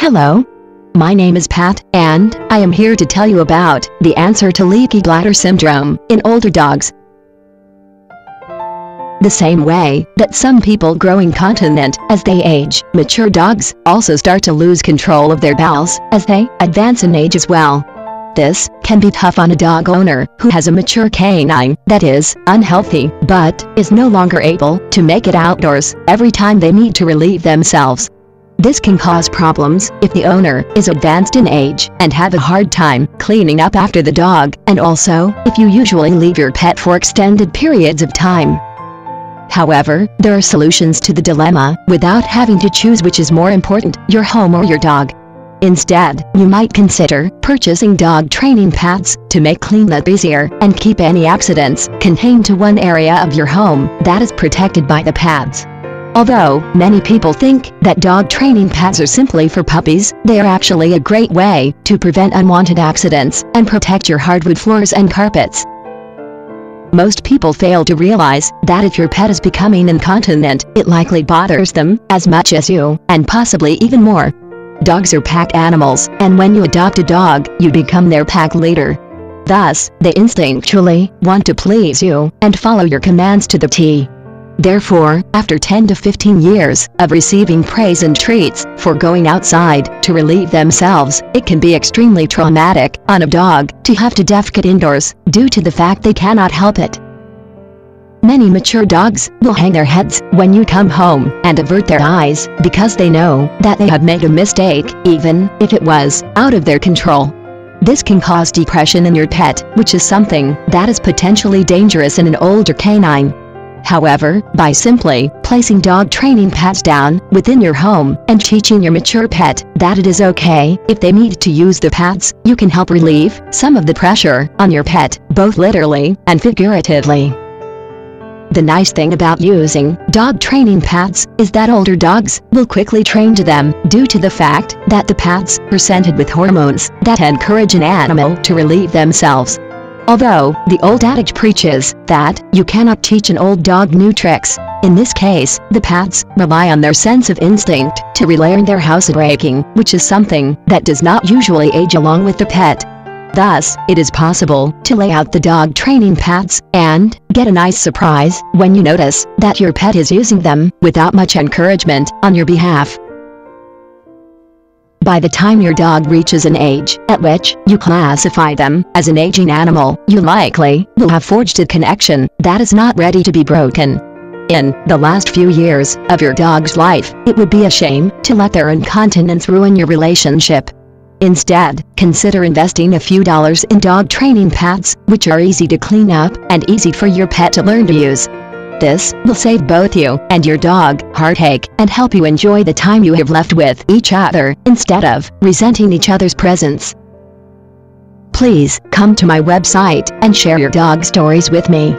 Hello. My name is Pat, and I am here to tell you about the answer to leaky bladder syndrome in older dogs. The same way that some people grow incontinent as they age, mature dogs also start to lose control of their bowels as they advance in age as well. This can be tough on a dog owner who has a mature canine that is unhealthy but is no longer able to make it outdoors every time they need to relieve themselves. This can cause problems if the owner is advanced in age and have a hard time cleaning up after the dog, and also if you usually leave your pet for extended periods of time. However, there are solutions to the dilemma without having to choose which is more important, your home or your dog. Instead, you might consider purchasing dog training pads to make cleanup easier and keep any accidents contained to one area of your home that is protected by the pads. Although many people think that dog training pads are simply for puppies, they are actually a great way to prevent unwanted accidents and protect your hardwood floors and carpets. Most people fail to realize that if your pet is becoming incontinent, it likely bothers them as much as you, and possibly even more. Dogs are pack animals, and when you adopt a dog, you become their pack leader. Thus, they instinctually want to please you and follow your commands to the T. Therefore, after 10 to 15 years of receiving praise and treats for going outside to relieve themselves, it can be extremely traumatic on a dog to have to defecate indoors due to the fact they cannot help it. Many mature dogs will hang their heads when you come home and avert their eyes because they know that they have made a mistake, even if it was out of their control. This can cause depression in your pet, which is something that is potentially dangerous in an older canine. However, by simply placing dog training pads down within your home and teaching your mature pet that it is okay if they need to use the pads, you can help relieve some of the pressure on your pet, both literally and figuratively. The nice thing about using dog training pads is that older dogs will quickly train to them due to the fact that the pads are scented with hormones that encourage an animal to relieve themselves. Although the old adage preaches that you cannot teach an old dog new tricks, in this case, the pads rely on their sense of instinct to relearn their housebreaking, which is something that does not usually age along with the pet. Thus, it is possible to lay out the dog training pads and get a nice surprise when you notice that your pet is using them without much encouragement on your behalf. By the time your dog reaches an age at which you classify them as an aging animal, you likely will have forged a connection that is not ready to be broken. In the last few years of your dog's life, it would be a shame to let their incontinence ruin your relationship. Instead, consider investing a few dollars in dog training pads, which are easy to clean up and easy for your pet to learn to use. This will save both you and your dog heartache and help you enjoy the time you have left with each other instead of resenting each other's presence. Please come to my website and share your dog stories with me.